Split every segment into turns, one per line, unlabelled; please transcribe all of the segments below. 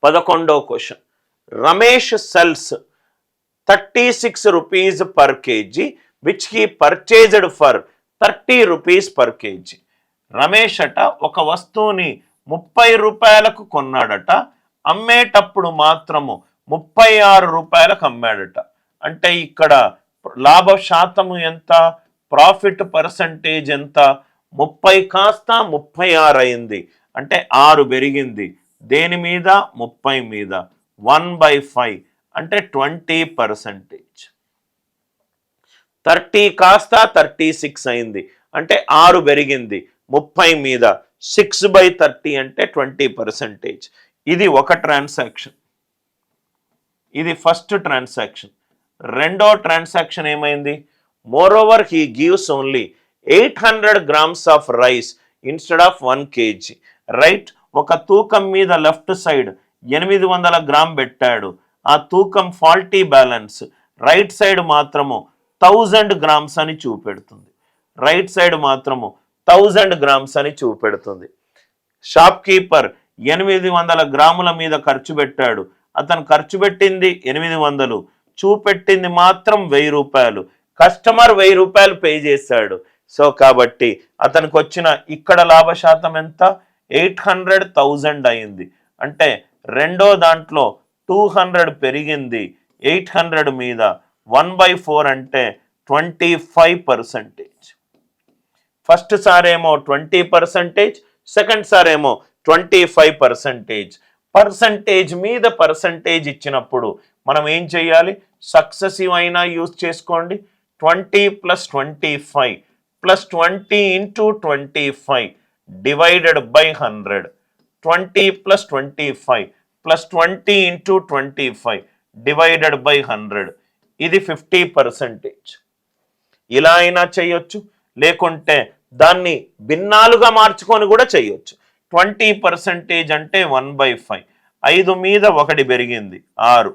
11వ question. Ramesh sells 36 rupees per kg which he purchased for 30 rupees per kg. Ramesh అట ఒక వస్తువుని 30 రూపాయలకు కొన్నాడట, అమ్మేటప్పుడు మాత్రము 36 రూపాయలకు అమ్మాడట. అంటే ఇక్కడ లాభ శాతము ఎంత, ప్రాఫిట్ పర్సంటేజ్ ఎంత? 30 కాస్త 36 అయింది, అంటే 6 పెరిగింది. దేని మీద? 30 మీద. 1/5 అంటే 20%. 30 కాస్త 36 అయింది, అంటే 6 పెరిగింది 30 మీద. 6/30 అంటే 20%. ఇది ఒక ట్రాన్సాక్షన్. ఇది ఫస్ట్ ట్రాన్సాక్షన్. రెండో ట్రాన్సాక్షన్ ఏమైంది? Moreover he gives only 800 grams of rice instead of 1 kg. Right, ఒక తూకం మీద లెఫ్ట్ సైడ్ 800 గ్రామ్ పెట్టాడు, ఆ తూకం ఫాల్టీ బ్యాలెన్స్. రైట్ సైడ్ మాత్రము 1000 grams అని చూపెడుతుంది. రైట్ సైడ్ మాత్రము 1000 grams అని చూపెడుతుంది. షాప్ కీపర్ 800 గ్రాముల మీద ఖర్చు పెట్టాడు, అతను ఖర్చు పెట్టింది 800, చూపెట్టింది మాత్రం 1000 రూపాయలు. కస్టమర్ 1000 రూపాయలు పే చేశాడు. సో కాబట్టి అతనికి వచ్చిన ఇక్కడ లాభ శాతం ఎంత? 800,000 అయింది. అంటే రెండో దాంట్లో 200 పెరిగింది 800 మీద. 1/4 అంటే 25%. ఫస్ట్ సారేమో 20%, సెకండ్ సారేమో 25%. పర్సంటేజ్ మీద పర్సంటేజ్ ఇచ్చినప్పుడు మనం ఏం చేయాలి? సక్సెసివ్ అయినా యూజ్ చేసుకోండి. 20 + 25 + 20 × 25 డివైడెడ్ బై 100. 20 + 25 + 20 × 25 divided by 100. ఇది 50%. ఇలా అయినా చేయొచ్చు, లేకుంటే దాన్ని భిన్నాలుగా మార్చుకొని కూడా చేయొచ్చు. 20% అంటే 1/5. 5 మీద 1 పెరిగింది 6.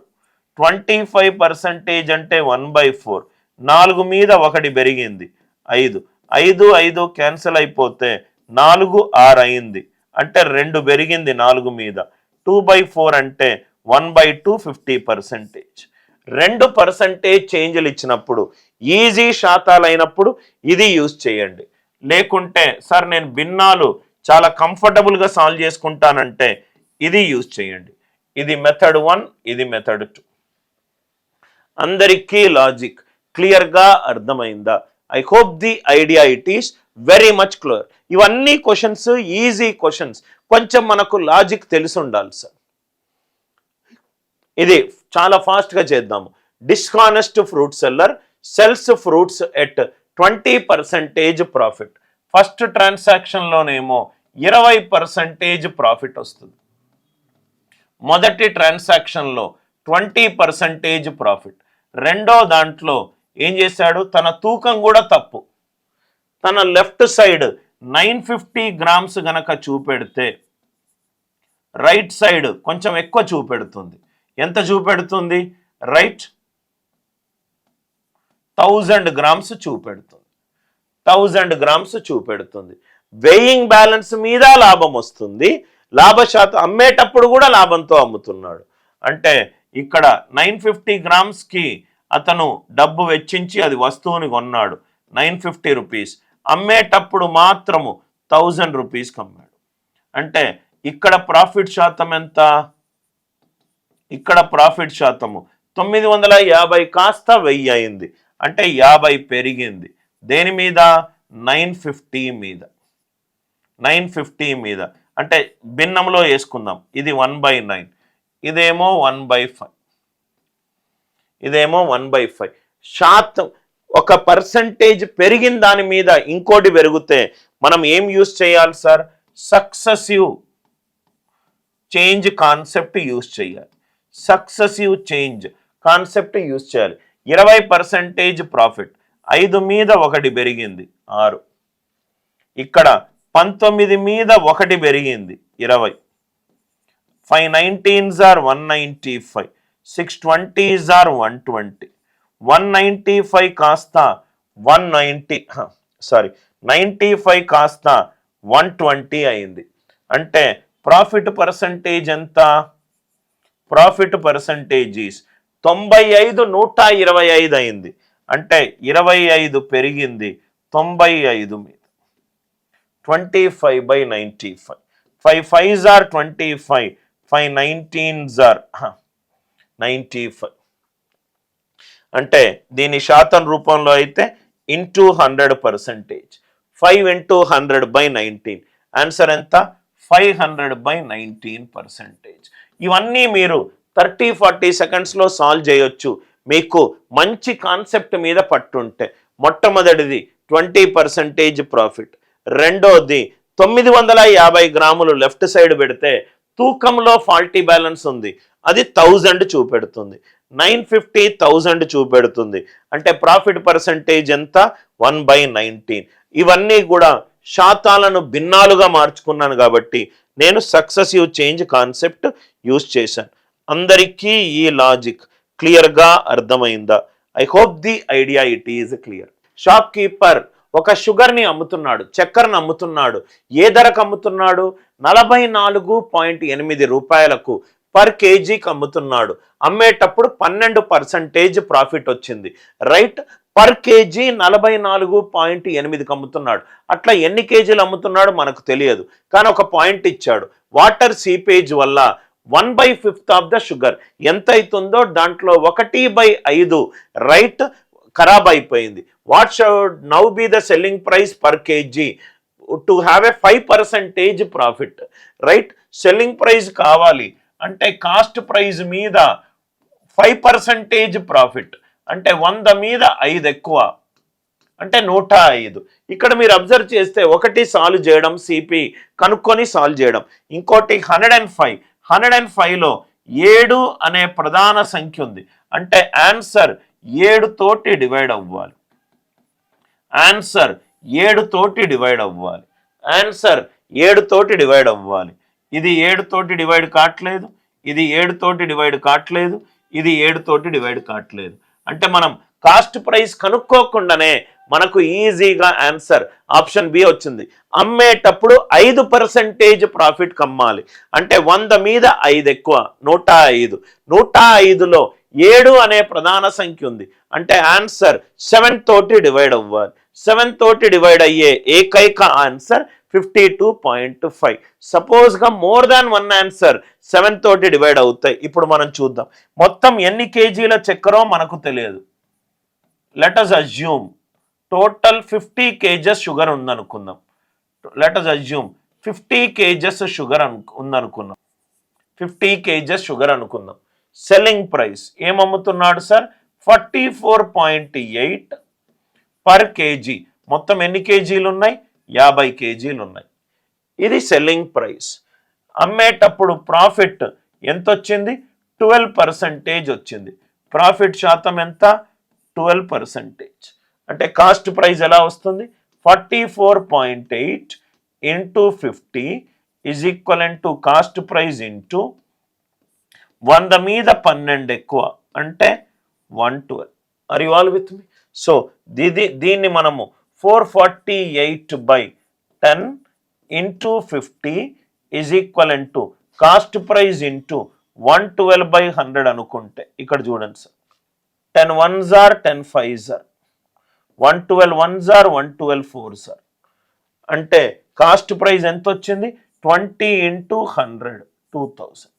25% అంటే 1/4. 4 మీద 1 పెరిగింది 5. 5 5 క్యాన్సిల్ అయిపోతే 4 6 అయింది, అంటే 2 పెరిగింది 4 మీద. 2/4 అంటే 1/2 50%. 2% చేంజ్లు ఇచ్చినప్పుడు, ఈజీ శాతాలు అయినప్పుడు ఇది యూజ్ చేయండి. లేకుంటే సార్ నేను భిన్నాలు చాలా కంఫర్టబుల్గా సాల్వ్ చేసుకుంటానంటే ఇది యూజ్ చేయండి. ఇది మెథడ్ 1, ఇది మెథడ్ 2. అందరికీ లాజిక్ క్లియర్గా అర్థమైందా? I hope the idea it is very much clear. ఇవన్నీ క్వశ్చన్స్ ఈజీ క్వశ్చన్స్, కొంచెం మనకు లాజిక్ తెలిసి ఉండాలి సార్. ఇది చాలా ఫాస్ట్గా చేద్దాము. Dishonest fruit seller sells fruits at 20% profit. First ట్రాన్సాక్షన్లోనేమో 20% ప్రాఫిట్ వస్తుంది. మొదటి ట్రాన్సాక్షన్లో 20% ప్రాఫిట్. రెండో దాంట్లో ఏం చేశాడు? తన తూకం కూడా తప్పు. తన లెఫ్ట్ సైడ్ 950 grams గనక చూపెడితే రైట్ సైడ్ కొంచెం ఎక్కువ చూపెడుతుంది. ఎంత చూపెడుతుంది? రైట్ 1000 grams చూపెడుతుంది. 1000 grams చూపెడుతుంది. వెయింగ్ బ్యాలెన్స్ మీద లాభం వస్తుంది. లాభ శాతం అమ్మేటప్పుడు కూడా లాభంతో అమ్ముతున్నాడు. అంటే ఇక్కడ 950 grams అతను డబ్బు వెచ్చించి అది వస్తువుని కొన్నాడు 950 రూపీస్, అమ్మేటప్పుడు మాత్రము 1000 రూపీస్కి అమ్మాడు. అంటే ఇక్కడ ప్రాఫిట్ శాతం ఎంత? ఇక్కడ ప్రాఫిట్ శాతము 950 కాస్త 1000 అయింది, అంటే 50 పెరిగింది. దేని మీద? 950 మీద. 950 మీద అంటే భిన్నంలో వేసుకుందాం. ఇది 1/9, ఇదేమో 1/5, ఇదేమో 1/5. శాతం ఒక పర్సంటేజ్ పెరిగిన దాని మీద ఇంకోటి పెరిగితే మనం ఏం యూజ్ చేయాలి sir? Successive change concept use చేయాలి. సక్సెసివ్ చేంజ్ కాన్సెప్ట్ యూజ్ చేయాలి. 20% ప్రాఫిట్, 5 మీద 1 పెరిగింది 6. ఇక్కడ 19 మీద 1 పెరిగింది 20. 5 19s are 195, 6 20s are 120. 195 కాస్త 95 కాస్త 120 అయింది. అంటే ప్రాఫిట్ పర్సంటేజ్ ఎంత? ప్రాఫిట్ పర్సంటేజ్ ఈస్ 95 125 అయింది. అంటే 25 పెరిగింది 95 మీద. 25/95. 5 5s are 25, 5 19s are 95. అంటే దీని శాతం రూపంలో అయితే ఇంటూ 100%. 5 into 100/19. ఆన్సర్ ఎంత? 500/19%. ఇవన్నీ మీరు 30-40 సెకండ్స్లో సాల్వ్ చేయొచ్చు మీకు మంచి కాన్సెప్ట్ మీద పట్టుంటే. మొట్టమొదటిది 20% ప్రాఫిట్. రెండోది 950 గ్రాములు లెఫ్ట్ సైడ్ పెడితే తూకంలో ఫాల్టీ బ్యాలెన్స్ ఉంది, అది 1000 చూపెడుతుంది. 950 1000 చూపెడుతుంది. అంటే ప్రాఫిట్ పర్సంటేజ్ ఎంత? 1/19. ఇవన్నీ కూడా శాతాలను భిన్నాలుగా మార్చుకున్నాను కాబట్టి నేను సక్సెసివ్ చేంజ్ కాన్సెప్ట్ యూజ్ చేశాను. అందరికీ ఈ లాజిక్ క్లియర్గా అర్థమైందా? I hope the idea it is clear. Shop keeper ఒక షుగర్ని అమ్ముతున్నాడు, చక్కెరను అమ్ముతున్నాడు. ఏ ధరకు అమ్ముతున్నాడు? 44.8 రూపాయలకు పర్ కేజీకి అమ్ముతున్నాడు. అమ్మేటప్పుడు 12% ప్రాఫిట్ వచ్చింది. రైట్, పర్ కేజీ 44.8కి అమ్ముతున్నాడు. అట్లా ఎన్ని కేజీలు అమ్ముతున్నాడు మనకు తెలియదు, కానీ ఒక పాయింట్ ఇచ్చాడు. వాటర్ సీపేజ్ వల్ల 1/5 ఆఫ్ ద షుగర్ ఎంత అవుతుందో దాంట్లో 1/5 రైట్ ఖరాబ్ అయిపోయింది. What should now be the selling price per KG to have a 5% profit? Right, selling price కావాలి అంటే కాస్ట్ ప్రైస్ మీద 5% ప్రాఫిట్ అంటే 100 మీద 5 ఎక్కువ అంటే 105. ఇక్కడ మీరు అబ్జర్వ్ చేస్తే ఒకటి సాల్వ్ చేయడం, సిపి కనుక్కొని సాల్వ్ చేయడం, ఇంకోటి 105. 105లో 7 అనే ప్రధాన సంఖ్య ఉంది. అంటే ఆన్సర్ 7 తోటి డివైడ్ అవ్వాలి. ఆన్సర్ 7 తోటి డివైడ్ అవ్వాలి. ఆన్సర్ 7 తోటి డివైడ్ అవ్వాలి. ఇది 7 తోటి డివైడ్ కావట్లేదు, ఇది 7 తోటి డివైడ్ కావట్లేదు, ఇది 7 తోటి డివైడ్ కావట్లేదు. అంటే మనం కాస్ట్ ప్రైస్ కనుక్కోకుండానే మనకు ఈజీగా ఆన్సర్ ఆప్షన్ బి వచ్చింది. అమ్మేటప్పుడు 5% ప్రాఫిట్ కమ్మాలి అంటే 100 మీద 5 ఎక్కువ 105. 105లో 7 అనే ప్రధాన సంఖ్య ఉంది. అంటే ఆన్సర్ 7 తోటి డివైడ్ అవ్వాలి. 7 తోటి డివైడ్ అయ్యే ఏకైక ఆన్సర్ 52.5. సపోజ్గా మోర్ దాన్ 1 ఆన్సర్ 7 తోటి డివైడ్ అవుతాయి. ఇప్పుడు మనం చూద్దాం మొత్తం ఎన్ని కేజీల చక్కెరో మనకు తెలియదు. Let us assume total 50 kgs sugar ఉందనుకుందాం. Let us assume 50 kgs sugar ఉందనుకున్నాం. 50 kgs షుగర్ అనుకుందాం. సెల్లింగ్ ప్రైస్ ఏమమ్ముతున్నాడు సార్? 44.8 per kg. మొత్తం ఎన్ని కేజీలు ఉన్నాయి? 50 కేజీలు ఉన్నాయి. ఇది సెల్లింగ్ ప్రైస్. అమ్మేటప్పుడు ప్రాఫిట్ ఎంత వచ్చింది? 12% వచ్చింది. ప్రాఫిట్ శాతం ఎంత? 12%. అంటే కాస్ట్ ప్రైస్ ఎలా వస్తుంది? 44.8 into 50 is equivalent to cost price into 100 మీద 12 ఎక్కువ అంటే 112. Are you all with me? So దీన్ని మనము 448/10 into 50 is equivalent to cost price into 112/100 అనుకుంటే ఇక్కడ చూడండి sir, 10 1s are 10 5s are 112 1s are 112 4s are. అంటే కాస్ట్ ప్రైస్ ఎంత వచ్చింది? 20 into 100 2000.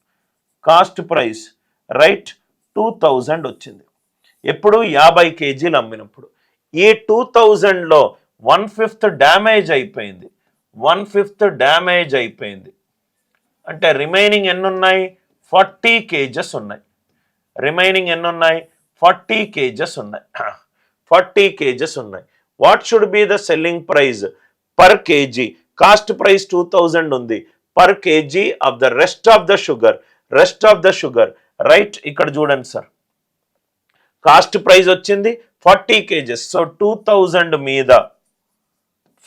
కాస్ట్ ప్రైస్ రైట్ 2000 వచ్చింది. ఎప్పుడు 50 కేజీలు అమ్మినప్పుడు. ఈ 2000లో 1/5 డ్యామేజ్ అయిపోయింది. 1/5 డ్యామేజ్ అయిపోయింది అంటే రిమైనింగ్ ఎన్ని ఉన్నాయి? 40 kgs ఉన్నాయి. రిమైనింగ్ ఎన్ని ఉన్నాయి? 40 kgs ఉన్నాయి. 40 kgs ఉన్నాయి. What should be the selling price per KG? Cost price 2000 ఉంది. Per KG of the rest of the sugar. Rest of the sugar right ఇక్కడ చూడండి సార్, కాస్ట్ ప్రైస్ వచ్చింది 40 kgs. సో 2000 మీద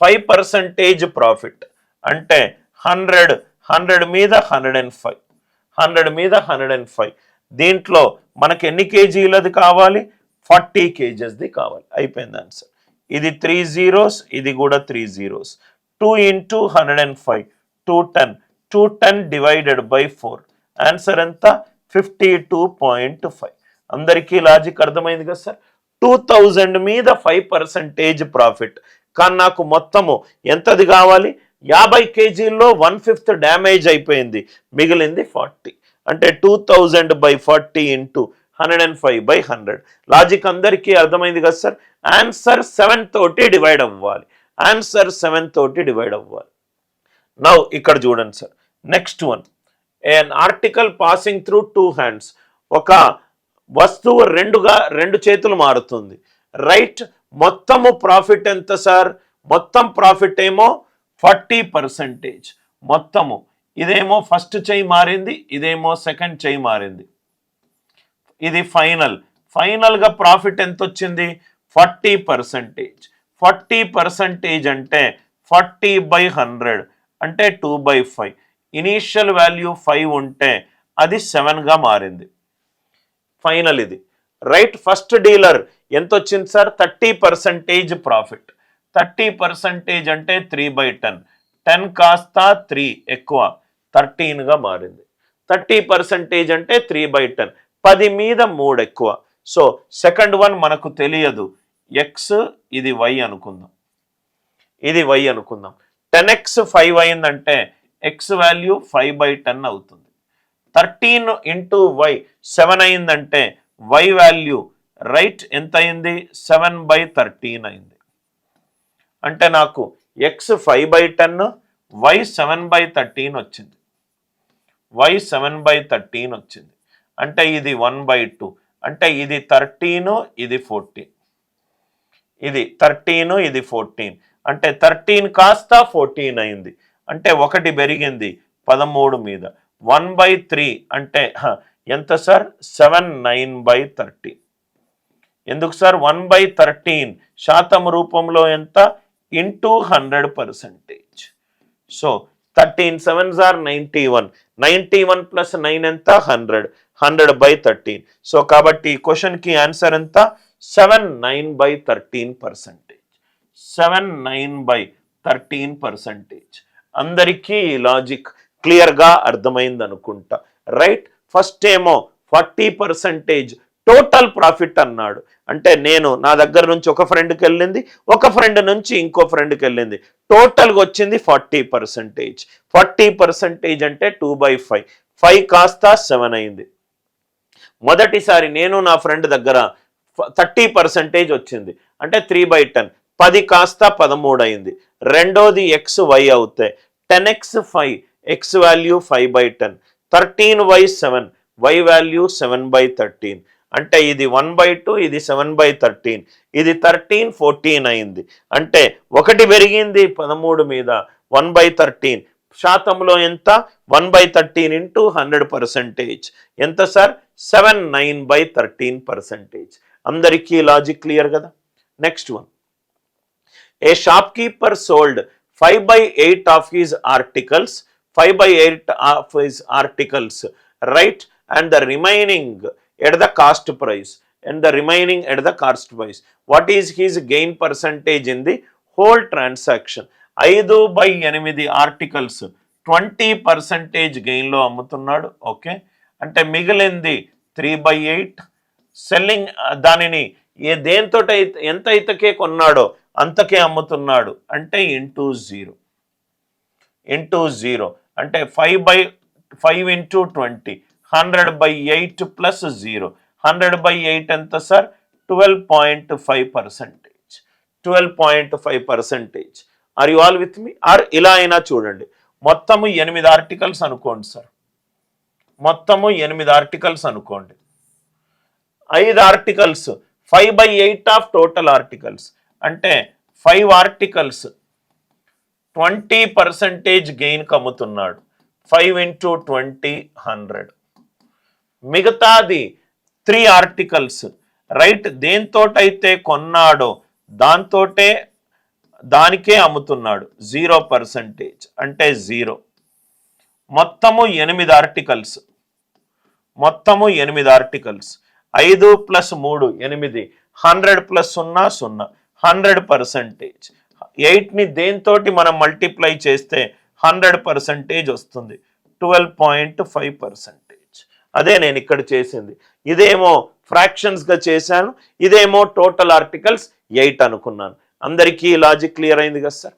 5% profit అంటే 100 మీద 105. 100 మీద 105. దీంట్లో మనకి ఎన్ని కేజీలది కావాలి? 40 kgsది కావాలి. అయిపోయింది ఆన్సర్. ఇది 3 zeros, ఇది కూడా 3 zeros. 2 into 105 210 divided by 4. Answer ఎంత? 52.5. అందరికీ లాజిక్ అర్థమైంది కదా సార్. 2000 మీద 5% ప్రాఫిట్, కానీ నాకు మొత్తము ఎంతది కావాలి, 50 కేజీల్లో 1/5 డ్యామేజ్ అయిపోయింది, మిగిలింది 40. అంటే 2000/40 ఇంటూ 105/100. లాజిక్ అందరికీ అర్థమైంది కదా సార్. ఆన్సర్ 7 తోటి డివైడ్ అవ్వాలి. ఆన్సర్ 7 తోటి డివైడ్ అవ్వాలి. నౌ ఇక్కడ చూడండి sir, next one, an article passing through 2 hands. ఒక వస్తువు రెండు చేతులు మారుతుంది, రైట్. మొత్తము ప్రాఫిట్ ఎంత సార్, మొత్తం ప్రాఫిట్ ఏమో 40%. మొత్తము ఇదేమో ఫస్ట్ చెయ్యి మారింది, ఇదేమో సెకండ్ చెయ్యి మారింది, ఇది ఫైనల్గా ప్రాఫిట్ ఎంత వచ్చింది, 40%. 40% అంటే 40/100 అంటే 2/5. ఇనీషియల్ వాల్యూ 5 ఉంటే అది 7గా మారింది. ఫైనల్ ఇది, రైట్. ఫస్ట్ డీలర్ ఎంత వచ్చింది సార్, 30% ప్రాఫిట్. 30% అంటే 3/10. 10 కాస్త 3 ఎక్కువ 13గా మారింది. 30% అంటే 3/10, 10 మీద 3 ఎక్కువ. సో సెకండ్ వన్ మనకు తెలియదు, ఎక్స్, ఇది వై అనుకుందాం, ఇది వై అనుకుందాం. 10x 5 అయిందంటే ఎక్స్ వాల్యూ 5/10 అవుతుంది. 13 ఇంటూ వై 7 అయిందంటే వై వాల్యూ, రైట్, ఎంత అయింది, 7/13 అయింది. అంటే నాకు ఎక్స్ 5/10, వై 7/13 వచ్చింది, వై 7/13 వచ్చింది. అంటే ఇది 1/2, అంటే ఇది 13, ఇది 14, ఇది 13, ఇది 14, అంటే 13 కాస్త 14 అయింది. అంటే ఒకటి పెరిగింది 13 మీద. 1/3 అంటే ఎంత సార్, 7, 9/13. ఎందుకు సార్, 1/13 శాతం రూపంలో ఎంత, into 100%. So 13 7s are 91, 91 plus 9 ఎంత, 100, 100/13. సో కాబట్టి ఈ క్వశ్చన్కి ఆన్సర్ ఎంత, 7, 9/13%. 7, 9/13%. అందరికీ లాజిక్ క్లియర్గా అర్థమైంది అనుకుంటా, రైట్. ఫస్ట్ ఏమో 40% టోటల్ ప్రాఫిట్ అన్నాడు. అంటే నేను నా దగ్గర నుంచి ఒక ఫ్రెండ్కి వెళ్ళింది, ఒక ఫ్రెండ్ నుంచి ఇంకో ఫ్రెండ్కి వెళ్ళింది, టోటల్గా వచ్చింది 40%. 40% అంటే 2/5, 5 కాస్త 7 అయింది. మొదటిసారి నేను నా ఫ్రెండ్ దగ్గర 30% వచ్చింది, అంటే 3/10, 10 కాస్త 13 అయింది. రెండోది ఎక్స్ వై అవుతాయి, 10x 5, X value 5/10, 13y7, y value 7/13. అంటే ఇది 1/2, ఇది 7/13, ఇది 13, 14 అయింది. అంటే ఒకటి పెరిగింది 13 మీద, 1/13 శాతంలో ఎంత, 1/13 ఇంటూ 100%. ఎంత సార్, 7, 9/13%. అందరికీ లాజిక్ క్లియర్ కదా. Next one, A shopkeeper sold 5/8 of his articles, 5/8 of his articles, right, and the remaining at the cost price, and the remaining at the cost price. What is his gain percentage in the whole transaction? 5/8 articles 20% గెయిన్లో అమ్ముతున్నాడు, okay. అంటే మిగిలింది 3/8. Selling దానిని దేంతో ఎంత అయితకే కొన్నాడో అంతకే అమ్ముతున్నాడు, అంటే into 0 అంటే 5/5 into 20, 100/8 plus 0, 100/8 ఎంత sir, 12.5%. 12.5%. Are you all with me? Or ఇలా అయినా చూడండి, మొత్తము 8 ఆర్టికల్స్ అనుకోండి సార్, మొత్తము 8 ఆర్టికల్స్ అనుకోండి. 5 ఆర్టికల్స్ 5/8 ఆఫ్ టోటల్ ఆర్టికల్స్, అంటే 5 ఆర్టికల్స్ 20% గెయిన్ కమ్ముతున్నాడు. 5 ఇంటూ 20, 100. మిగతాది 3 ఆర్టికల్స్, రైట్, దేంతోటైతే కొన్నాడో దానికే అమ్ముతున్నాడు, 0%, అంటే 0. మొత్తము 8 ఆర్టికల్స్, మొత్తము 8 ఆర్టికల్స్, 5 + 3 8, 100 + 0 0, 100%. 8ని దేంతోటి మనం మల్టిప్లై చేస్తే 100% వస్తుంది, 12.5%. అదే నేను ఇక్కడ చేసింది. ఇదేమో ఫ్రాక్షన్స్గా చేశాను, ఇదేమో టోటల్ ఆర్టికల్స్ 8 అనుకున్నాను. అందరికీ లాజిక్ క్లియర్ అయింది కదా సార్?